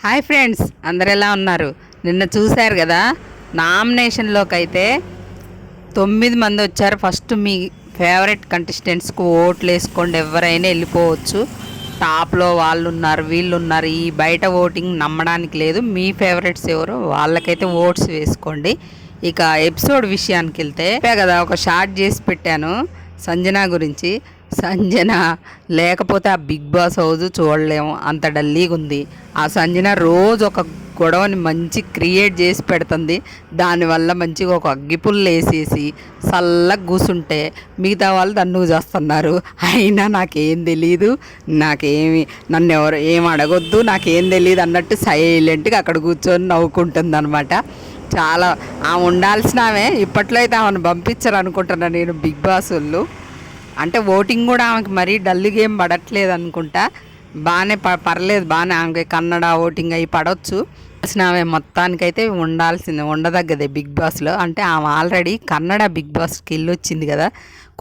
Hi friends, అందరు ఎలా ఉన్నారు? నిన్న చూశారు కదా, నామినేషన్లోకి అయితే 9 మంది వచ్చారు. ఫస్ట్ మీ ఫేవరెట్ కంటెస్టెంట్స్కు ఓట్లు వేసుకోండి, ఎవరైనా వెళ్ళిపోవచ్చు. టాప్లో వాళ్ళు ఉన్నారు, వీళ్ళు ఉన్నారు. ఈ బయట ఓటింగ్ నమ్మడానికి లేదు. మీ ఫేవరెట్స్ ఎవరో వాళ్ళకైతే ఓట్స్ వేసుకోండి. ఇక ఎపిసోడ్ విషయానికి వెళ్తే కదా, ఒక షార్ట్ చేసి పెట్టాను సంజన గురించి. సంజన లేకపోతే ఆ బిగ్ బాస్ హౌస్ చూడలేము, అంత డల్లీగా ఉంది. ఆ సంజన రోజు ఒక గొడవని మంచి క్రియేట్ చేసి పెడుతుంది. దానివల్ల మంచిగా ఒక అగ్గిపుల్లు వేసేసి చల్లగా కూసుంటే మిగతా వాళ్ళు దన్నుకు చేస్తున్నారు. అయినా నాకేం తెలీదు, నన్ను ఎవరు ఏం అడగొద్దు, నాకేం తెలియదు అన్నట్టు సైలెంట్గా అక్కడ కూర్చొని నవ్వుకుంటుంది అనమాట. చాలా ఆమె ఉండాల్సిన ఆమె. ఇప్పట్లో అయితే ఆమెను పంపించరు అనుకుంటున్నాను నేను, బిగ్ బాస్ వాళ్ళు. అంటే ఓటింగ్ కూడా ఆమెకి మరీ డల్గా ఏం పడట్లేదు అనుకుంటా. బాగానే పర్లేదు, బాగానే ఆమెకి కన్నడ ఓటింగ్ అవి పడవచ్చు. అసలు ఆమె మొత్తానికైతే ఉండదగ్గదే బిగ్ బాస్లో. అంటే ఆమె ఆల్రెడీ కన్నడ బిగ్ బాస్కి వెళ్ళి వచ్చింది కదా,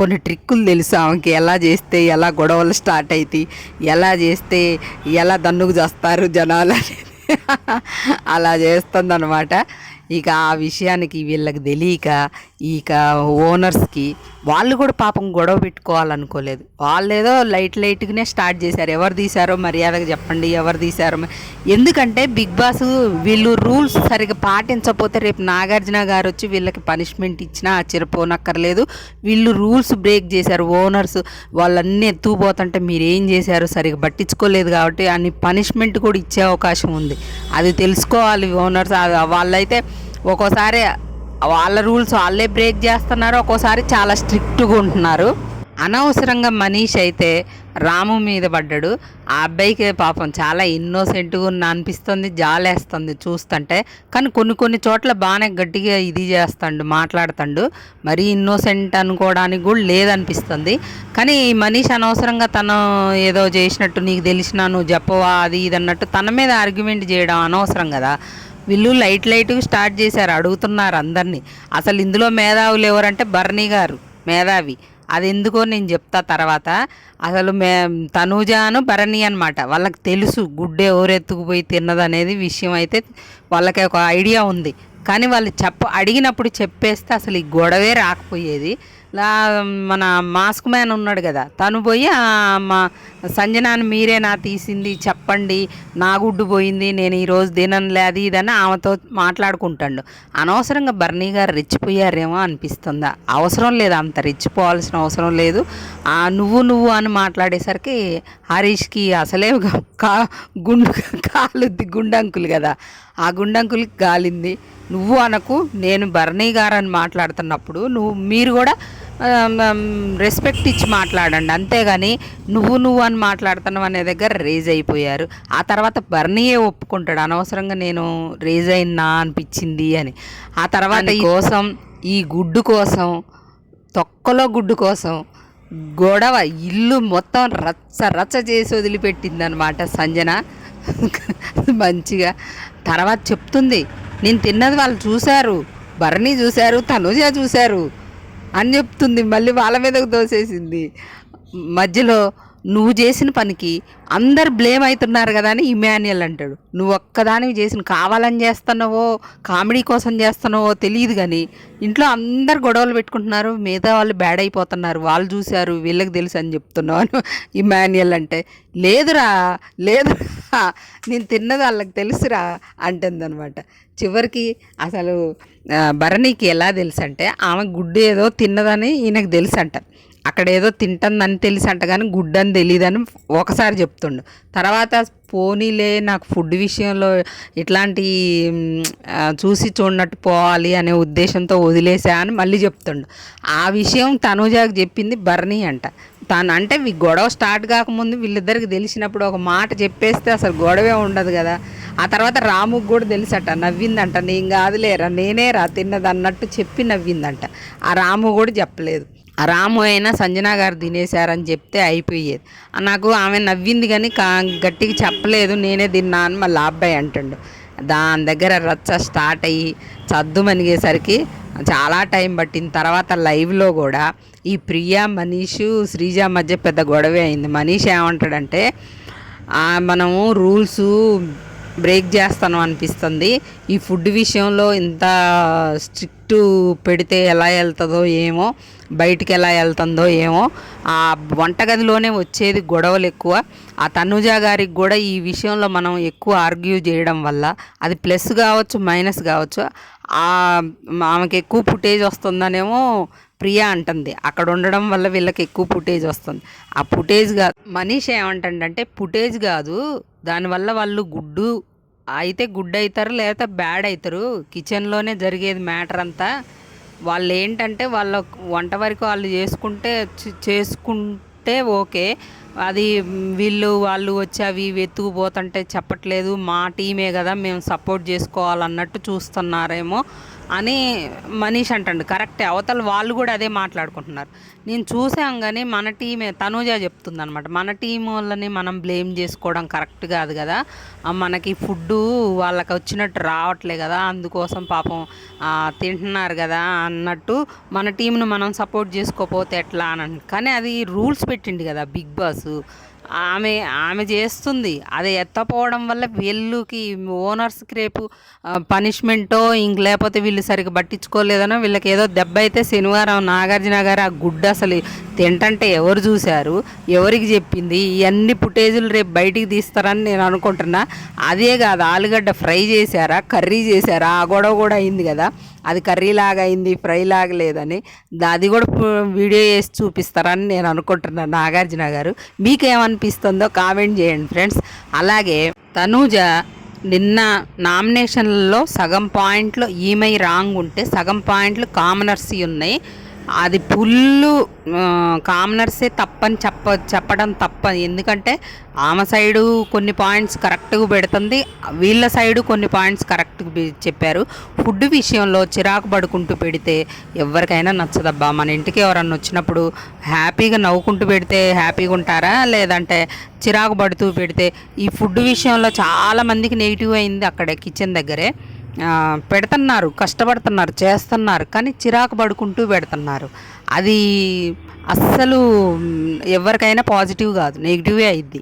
కొన్ని ట్రిక్కులు తెలుసు ఆమెకి. ఎలా చేస్తే ఎలా గొడవలు స్టార్ట్ అవుతాయి, ఎలా చేస్తే ఎలా దన్నుకు చేస్తారు జనాలు అనేది అలా చేస్తుందన్నమాట. ఇక ఆ విషయానికి వీళ్ళకి తెలియక ఇక ఓనర్స్కి వాళ్ళు కూడా పాపం గొడవ పెట్టుకోవాలనుకోలేదు. వాళ్ళు ఏదో లైట్గానే స్టార్ట్ చేశారు. ఎవరు తీశారో మర్యాదగా చెప్పండి, ఎవరు తీశారో. ఎందుకంటే బిగ్ బాస్ వీళ్ళు రూల్స్ సరిగ్గా పాటించకపోతే రేపు నాగార్జున గారు వచ్చి వీళ్ళకి పనిష్మెంట్ ఇచ్చినా ఆశ్చర్యపోనక్కర్లేదు. వీళ్ళు రూల్స్ బ్రేక్ చేశారు. ఓనర్స్ వాళ్ళన్నీ ఎత్తుకుపోతుంటే మీరు ఏం చేశారు, సరిగ్గా పట్టించుకోలేదు కాబట్టి అని పనిష్మెంట్ కూడా ఇచ్చే అవకాశం ఉంది. అది తెలుసుకోవాలి ఓనర్స్. వాళ్ళైతే ఒక్కోసారి వాళ్ళ రూల్స్ వాళ్ళే బ్రేక్ చేస్తున్నారు, ఒక్కోసారి చాలా స్ట్రిక్ట్గా ఉంటున్నారు. అనవసరంగా మనీష్ అయితే రాము మీద పడ్డాడు. ఆ అబ్బాయికి పాపం చాలా ఇన్నోసెంట్గా ఉన్న అనిపిస్తుంది, జాలేస్తుంది చూస్తుంటే. కానీ కొన్ని చోట్ల బాగానే గట్టిగా ఇది చేస్తాడు, మాట్లాడుతాడు. మరీ ఇన్నోసెంట్ అనుకోవడానికి కూడా లేదనిపిస్తుంది. కానీ మనీష్ అనవసరంగా తను ఏదో చేసినట్టు, నీకు తెలిసినా నువ్వు చెప్పవా అది ఇది అన్నట్టు తన మీద ఆర్గ్యుమెంట్ చేయడం అనవసరం కదా. వీళ్ళు లైట్గా స్టార్ట్ చేశారు, అడుగుతున్నారు అందరినీ. అసలు ఇందులో మేధావులు ఎవరంటే బర్నీ గారు మేధావి. అది ఎందుకో నేను చెప్తా తర్వాత. అసలు తనూజాను భరణి అనమాట, వాళ్ళకి తెలుసు గుడ్డ ఎవరెత్తుకుపోయి తిన్నదనేది విషయం అయితే వాళ్ళకి ఒక ఐడియా ఉంది. కానీ వాళ్ళు అడిగినప్పుడు చెప్పేస్తే అసలు ఈ గొడవే రాకపోయేది. మన మాస్క్ మ్యాన్ ఉన్నాడు కదా, తను పోయి మా సంజనాన్ని మీరేనా తీసింది చెప్పండి, నా గుడ్డు పోయింది, నేను ఈరోజు తిననులే అది ఇదని ఆమెతో మాట్లాడుకుంటాడు. అనవసరంగా బర్నీ గారు రెచ్చిపోయారేమో అనిపిస్తుందా. అవసరం లేదు, అంత రెచ్చిపోవాల్సిన అవసరం లేదు. నువ్వు అని మాట్లాడేసరికి హరీష్కి అసలే కాలుద్ది, గుండంకులు కదా, ఆ గుండంకులకి గాలింది. నువ్వు అనకు, నేను బర్నీ గారు అని మాట్లాడుతున్నప్పుడు మీరు కూడా రెస్పెక్ట్ ఇచ్చి మాట్లాడండి, అంతేగాని నువ్వు అని మాట్లాడుతున్నావు అనే దగ్గర రేజ్ అయిపోయారు. ఆ తర్వాత బర్నీయే ఒప్పుకుంటాడు, అనవసరంగా నేను రేజ్ అయినా అనిపించింది అని. ఆ తర్వాత ఈ గుడ్డు కోసం, తొక్కలో గుడ్డు కోసం గొడవ ఇల్లు మొత్తం రచ్చ చేసి వదిలిపెట్టిందనమాట సంజన మంచిగా. తర్వాత చెప్తుంది, నేను తిన్నది వాళ్ళు చూశారు, భరణి చూశారు, తనుజ చూశారు అని చెప్తుంది. మళ్ళీ వాళ్ళ మీదకు దోసేసింది. మధ్యలో నువ్వు చేసిన పనికి అందరు బ్లేమ్ అవుతున్నారు కదా అని ఇమాన్యుయల్ అంటాడు. నువ్వు ఒక్కదానివి చేసిన, కావాలని చేస్తున్నావో కామెడీ కోసం చేస్తున్నావో తెలియదు, కానీ ఇంట్లో అందరు గొడవలు పెట్టుకుంటున్నారు, మిగతా వాళ్ళు బ్యాడ్ అయిపోతున్నారు, వాళ్ళు చూశారు వీళ్ళకి తెలుసు అని చెప్తున్నావు అని ఇమాన్యుయల్ అంటే, లేదురా నేను తిన్నది వాళ్ళకి తెలుసురా అంటుందన్నమాట. చివరికి అసలు భరణికి ఎలా తెలుసు అంటే, ఆమె గుడ్డు ఏదో తిన్నదని ఈయనకు తెలుసు అంట. అక్కడ ఏదో తింటుందని తెలిసి అంట, కానీ గుడ్డు అని తెలియదని ఒకసారి చెప్తుండు. తర్వాత పోనీలే, నాకు ఫుడ్ విషయంలో ఇట్లాంటి చూసి చూడనట్టు పోవాలి అనే ఉద్దేశంతో వదిలేసా అని మళ్ళీ చెప్తుండు. ఆ విషయం తనూజాకి చెప్పింది బర్నీ అంట. తను అంటే గొడవ స్టార్ట్ కాకముందు వీళ్ళిద్దరికి తెలిసినప్పుడు ఒక మాట చెప్పేస్తే అసలు గొడవే ఉండదు కదా. ఆ తర్వాత రాముకు కూడా తెలుసట, నవ్విందంట, నేను కాదులేరా నేనే తిన్నది అన్నట్టు చెప్పి నవ్విందంట. ఆ రాము కూడా చెప్పలేదు. ఆ రాము అయినా సంజన గారు తినేశారని చెప్తే అయిపోయేది. నాకు ఆమె నవ్వింది కానీ గట్టిగా చెప్పలేదు, నేనే తిన్నా అని మళ్ళీ అబ్బాయి అంటుండు. దాని దగ్గర రచ్చ స్టార్ట్ అయ్యి చద్దు మనిగేసరికి చాలా టైం పట్టింది. తర్వాత లైవ్లో కూడా ఈ ప్రియా, మనీషు, శ్రీజ మధ్య పెద్ద గొడవే అయింది. మనీష్ ఏమంటాడంటే, మనము రూల్సు బ్రేక్ చేస్తాను అనిపిస్తుంది. ఈ ఫుడ్ విషయంలో ఇంత స్ట్రిక్ట్ పెడితే ఎలా వెళ్తుందో ఏమో, బయటికి ఎలా వెళ్తుందో ఏమో. ఆ వంటగదిలోనే వచ్చేది గొడవలు ఎక్కువ. ఆ తనుజ గారికి కూడా ఈ విషయంలో మనం ఎక్కువ ఆర్గ్యూ చేయడం వల్ల అది ప్లస్ కావచ్చు, మైనస్ కావచ్చు. ఆమెకి ఎక్కువ ఫుటేజ్ వస్తుందనేమో ప్రియా అంటుంది. అక్కడ ఉండడం వల్ల వీళ్ళకి ఎక్కువ ఫుటేజ్ వస్తుంది. ఆ ఫుటేజ్ కాదు, మనీష్ ఏమంటుందంటే ఫుటేజ్ కాదు, దానివల్ల వాళ్ళు గుడ్డు అయితే గుడ్ అవుతారు, లేకపోతే బ్యాడ్ అవుతారు. కిచెన్లోనే జరిగేది మ్యాటర్ అంతా. వాళ్ళు ఏంటంటే వాళ్ళ వంట వరకు వాళ్ళు చేసుకుంటే ఓకే. అది వాళ్ళు వచ్చి అవి వెతుకుపోతుంటే చెప్పట్లేదు, మా టీమే కదా మేము సపోర్ట్ చేసుకోవాలన్నట్టు చూస్తున్నారేమో అని మనీష్ అంటాడు. కరెక్టే, అవతల వాళ్ళు కూడా అదే మాట్లాడుకుంటున్నారు. నేను చూసాం కానీ మన టీమే తనూజ చెప్తుంది అనమాట, మన టీం వాళ్ళని మనం బ్లేమ్ చేసుకోవడం కరెక్ట్ కాదు కదా, మనకి ఫుడ్డు వాళ్ళకి వచ్చినట్టు రావట్లే కదా, అందుకోసం పాపం తింటున్నారు కదా అన్నట్టు మన టీంను మనం సపోర్ట్ చేసుకోకపోతే ఎట్లా అని. కానీ అది రూల్స్ పెట్టిండు కదా బిగ్ బాస్, ఆమె చేస్తుంది. అది ఎత్తపోవడం వల్ల వీళ్ళకి ఓనర్స్కి రేపు పనిష్మెంటో ఇంక లేకపోతే వీళ్ళు సరిగ్గా పట్టించుకోలేదనో, వీళ్ళకి ఏదో దెబ్బ అయితే శనివారం నాగార్జున గారు ఆ గుడ్డ అసలు తింటంటే ఎవరు చూశారు, ఎవరికి చెప్పింది, ఇవన్నీ ఫుటేజులు రేపు బయటికి తీస్తారని నేను అనుకుంటున్నా. అదే కాదు, ఆలుగడ్డ ఫ్రై చేశారా, కర్రీ చేశారా, ఆ గొడవ కూడా అయింది కదా. అది కర్రీ లాగా అయింది, ఫ్రై లాగా లేదని, అది కూడా వీడియో వేసి చూపిస్తారని నేను అనుకుంటున్నాను నాగార్జున గారు. మీకేమనిపిస్తుందో కామెంట్ చేయండి ఫ్రెండ్స్. అలాగే తనూజ నిన్న నామినేషన్లలో సగం పాయింట్లు ఈమె రాంగ్ ఉంటే సగం పాయింట్లు కామనర్స్ ఉన్నాయి. అది ఫుల్లు కామనర్సే తప్పని చెప్పడం తప్ప. ఎందుకంటే ఆమె సైడు కొన్ని పాయింట్స్ కరెక్ట్గా పెడుతుంది, వీళ్ళ సైడు కొన్ని పాయింట్స్ కరెక్ట్గా చెప్పారు. ఫుడ్ విషయంలో చిరాకు పడుకుంటూ పెడితే ఎవరికైనా నచ్చదబ్బా. మన ఇంటికి ఎవరన్నా వచ్చినప్పుడు హ్యాపీగా నవ్వుకుంటూ పెడితే హ్యాపీగా ఉంటారా, లేదంటే చిరాకు పడుతూ పెడితే. ఈ ఫుడ్ విషయంలో చాలామందికి నెగిటివ్ అయింది అక్కడ కిచెన్ దగ్గరే. పెడుతున్నారు, కష్టపడుతున్నారు, చేస్తున్నారు, కానీ చిరాకు పడుకుంటూ పెడుతున్నారు. అది అస్సలు ఎవరికైనా పాజిటివ్ కాదు, నెగిటివే అయింది.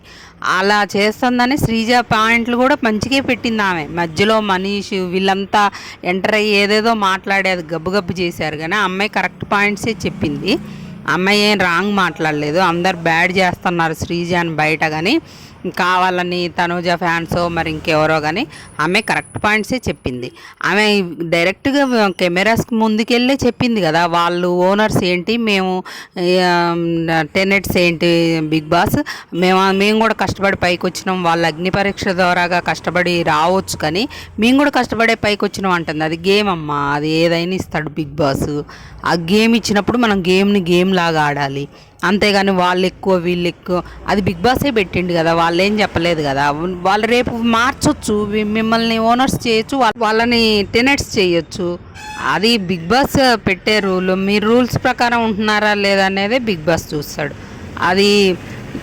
అలా చేస్తుందని శ్రీజ పాయింట్లు కూడా మంచిగా పెట్టింది ఆమె. మధ్యలో మనీష్ వీళ్ళంతా ఎంటర్ అయ్యి ఏదేదో మాట్లాడేది గబ్బు చేశారు, కానీ అమ్మాయి కరెక్ట్ పాయింట్సే చెప్పింది. అమ్మాయి ఏం రాంగ్ మాట్లాడలేదు. అందరు బ్యాడ్ చేస్తున్నారు శ్రీజ అని బయట, కానీ కావాలని తనూజ ఫ్యాన్స్ మరి ఇంకెవరో, కానీ ఆమె కరెక్ట్ పాయింట్సే చెప్పింది. ఆమె డైరెక్ట్గా కెమెరాస్కి ముందుకెళ్ళే చెప్పింది కదా, వాళ్ళు ఓనర్స్ ఏంటి, మేము టెనెట్స్ ఏంటి, బిగ్ బాస్ మేము కూడా కష్టపడి పైకి వచ్చినాం, వాళ్ళ అగ్ని పరీక్ష ద్వారాగా కష్టపడి రావచ్చు, కానీ మేము కూడా కష్టపడే పైకి వచ్చినాం అంటుంది. అది గేమ్ అమ్మా, అది ఏదైనా ఇస్తాడు బిగ్ బాస్. ఆ గేమ్ ఇచ్చినప్పుడు మనం గేమ్ని గేమ్ లాగా ఆడాలి, అంతేగాని వాళ్ళు ఎక్కువ వీళ్ళు ఎక్కువ. అది బిగ్ బాసే పెట్టిండు కదా, వాళ్ళు ఏం చెప్పలేదు కదా. వాళ్ళు రేపు మార్చొచ్చు, మిమ్మల్ని ఓనర్స్ చేయొచ్చు, వాళ్ళని టెనెట్స్ చేయొచ్చు. అది బిగ్ బాస్ పెట్టే రూల్. మీరు రూల్స్ ప్రకారం ఉంటున్నారా లేదా అనేది బిగ్ బాస్ చూస్తాడు, అది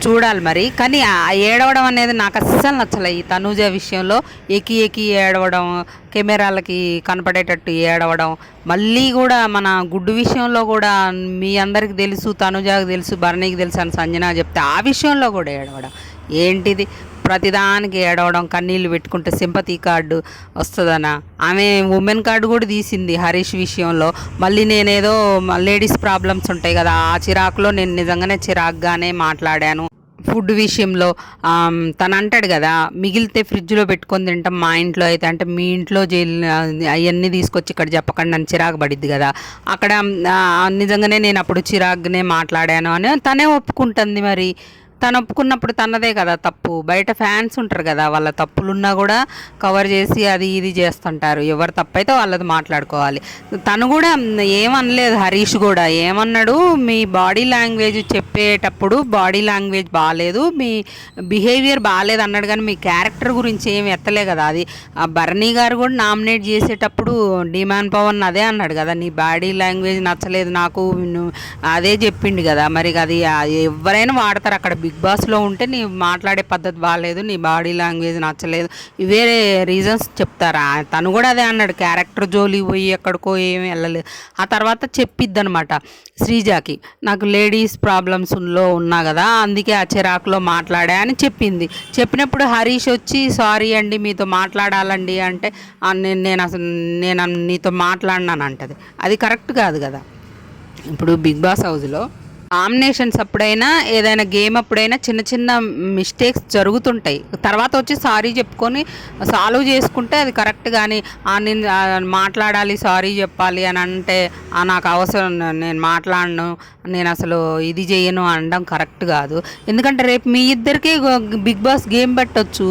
చూడాలి మరి. కానీ ఆ ఏడవడం అనేది నాకు అస్సలు నచ్చలే ఈ తనూజ విషయంలో. ఎకి ఏడవడం, కెమెరాలకి కనపడేటట్టు ఏడవడం, మళ్ళీ కూడా మన గుడ్డు విషయంలో కూడా మీ అందరికి తెలుసు, తనూజకి తెలుసు, భరణికి తెలుసు అని సంజన చెప్తే ఆ విషయంలో కూడా ఏడవడం ఏంటిది? ప్రతిదానికి ఏడవడం, కన్నీళ్ళు పెట్టుకుంటే సింపతి కార్డు వస్తుందనా. ఆమె ఉమెన్ కార్డు కూడా తీసింది హరీష్ విషయంలో. మళ్ళీ నేనేదో లేడీస్ ప్రాబ్లమ్స్ ఉంటాయి కదా, ఆ చిరాకులో నేను నిజంగానే చిరాకుగానే మాట్లాడాను. ఫుడ్ విషయంలో తను అంటాడు కదా, మిగిలితే ఫ్రిడ్జ్లో పెట్టుకొని తింటాం మా ఇంట్లో అయితే, అంటే మీ ఇంట్లో అవన్నీ తీసుకొచ్చి ఇక్కడ చెప్పకండి అని చిరాకు పడిద్ది కదా. అక్కడ నిజంగానే నేను అప్పుడు చిరాకునే మాట్లాడాను అని తనే ఒప్పుకుంటుంది. మరి తను ఒప్పుకున్నప్పుడు తనదే కదా తప్పు. బయట ఫ్యాన్స్ ఉంటారు కదా, వాళ్ళ తప్పులున్నా కూడా కవర్ చేసి అది ఇది చేస్తుంటారు. ఎవరు తప్పు అయితే వాళ్ళది మాట్లాడుకోవాలి. తను కూడా ఏమనలేదు, హరీష్ కూడా ఏమన్నాడు, మీ బాడీ లాంగ్వేజ్ చెప్పేటప్పుడు బాడీ లాంగ్వేజ్ బాగాలేదు, మీ బిహేవియర్ బాగాలేదు అన్నాడు, కానీ మీ క్యారెక్టర్ గురించి ఏమి ఎత్తలే కదా. అది భరణి గారు కూడా నామినేట్ చేసేటప్పుడు డిమాండ్ పవన్ అదే అన్నాడు కదా, నీ బాడీ లాంగ్వేజ్ నచ్చలేదు నాకు, అదే చెప్పిండు కదా. మరి అది ఎవరైనా వాడతారు అక్కడ బిగ్ బాస్లో ఉంటే నీ మాట్లాడే పద్ధతి బాగాలేదు, నీ బాడీ లాంగ్వేజ్ నచ్చలేదు, ఇవే రీజన్స్ చెప్తారా. తను కూడా అదే అన్నాడు, క్యారెక్టర్ జోలి పోయి ఎక్కడికో ఏమి వెళ్ళలేదు. ఆ తర్వాత చెప్పిద్ది అనమాట శ్రీజాకి, నాకు లేడీస్ ప్రాబ్లమ్స్లో ఉన్నా కదా అందుకే ఆ చిరాకులో మాట్లాడా అని చెప్పింది. చెప్పినప్పుడు హరీష్ వచ్చి సారీ అండి మీతో మాట్లాడాలండి అంటే నేను నీతో మాట్లాడినాను అంటది. అది కరెక్ట్ కాదు కదా. ఇప్పుడు బిగ్ బాస్ హౌస్లో నామినేషన్స్ అప్పుడైనా ఏదైనా గేమ్ అప్పుడైనా చిన్న చిన్న మిస్టేక్స్ జరుగుతుంటాయి, తర్వాత వచ్చి సారీ చెప్పుకొని సాల్వ్ చేసుకుంటే అది కరెక్ట్. కానీ నేను మాట్లాడాలి సారీ చెప్పాలి అని అంటే నాకు అవసరం, నేను మాట్లాడను, నేను అసలు ఇది చేయను అనడం కరెక్ట్ కాదు. ఎందుకంటే రేపు మీ ఇద్దరికీ బిగ్ బాస్ గేమ్ పెట్టవచ్చు,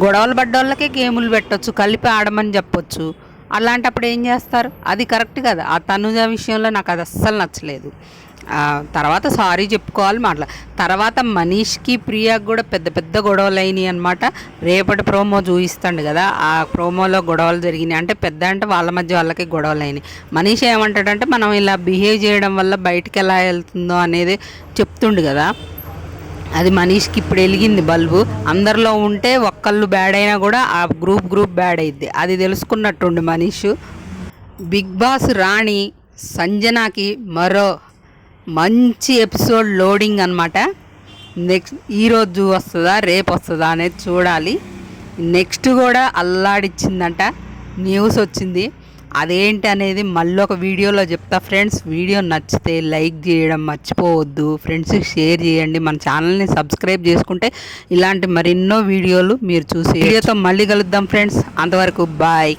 గొడవలు పడ్డోళ్ళకే గేములు పెట్టవచ్చు, కలిపి ఆడమని చెప్పొచ్చు. అలాంటప్పుడు ఏం చేస్తారు? అది కరెక్ట్ కదా. ఆ తనుజ విషయంలో నాకు అది అస్సలు నచ్చలేదు. తర్వాత సారీ చెప్పుకోవాలి తర్వాత మనీష్కి ప్రియాకి కూడా పెద్ద పెద్ద గొడవలు అయినాయి అనమాట. రేపటి ప్రోమో చూపిస్తాడు కదా, ఆ ప్రోమోలో గొడవలు జరిగినాయి. అంటే పెద్ద అంటే వాళ్ళ మధ్య వాళ్ళకి గొడవలు అయినాయి. మనీష్ ఏమంటాడంటే మనం ఇలా బిహేవ్ చేయడం వల్ల బయటికి ఎలా వెళ్తుందో అనేది చెప్తుండు కదా. అది మనీష్కి ఇప్పుడు వెలిగింది బల్బు. అందరిలో ఉంటే ఒక్కళ్ళు బ్యాడ్ అయినా కూడా ఆ గ్రూప్ బ్యాడ్ అయింది, అది తెలుసుకున్నట్టుండి మనీష్. బిగ్ బాస్ రాణి సంజనాకి మరో మంచి ఎపిసోడ్ లోడింగ్ అనమాట. ఈరోజు వస్తుందా రేపు వస్తుందా అనేది చూడాలి. నెక్స్ట్ కూడా అల్లాడిచ్చిందంట, న్యూస్ వచ్చింది. అదేంటి అనేది మళ్ళీ ఒక వీడియోలో చెప్తా ఫ్రెండ్స్. వీడియో నచ్చితే లైక్ చేయడం మర్చిపోవద్దు, ఫ్రెండ్స్కి షేర్ చేయండి, మన ఛానల్ని సబ్స్క్రైబ్ చేసుకుంటే ఇలాంటి మరెన్నో వీడియోలు మీరు చూసి. వీడియోతో మళ్ళీ కలుద్దాం ఫ్రెండ్స్, అంతవరకు బాయ్.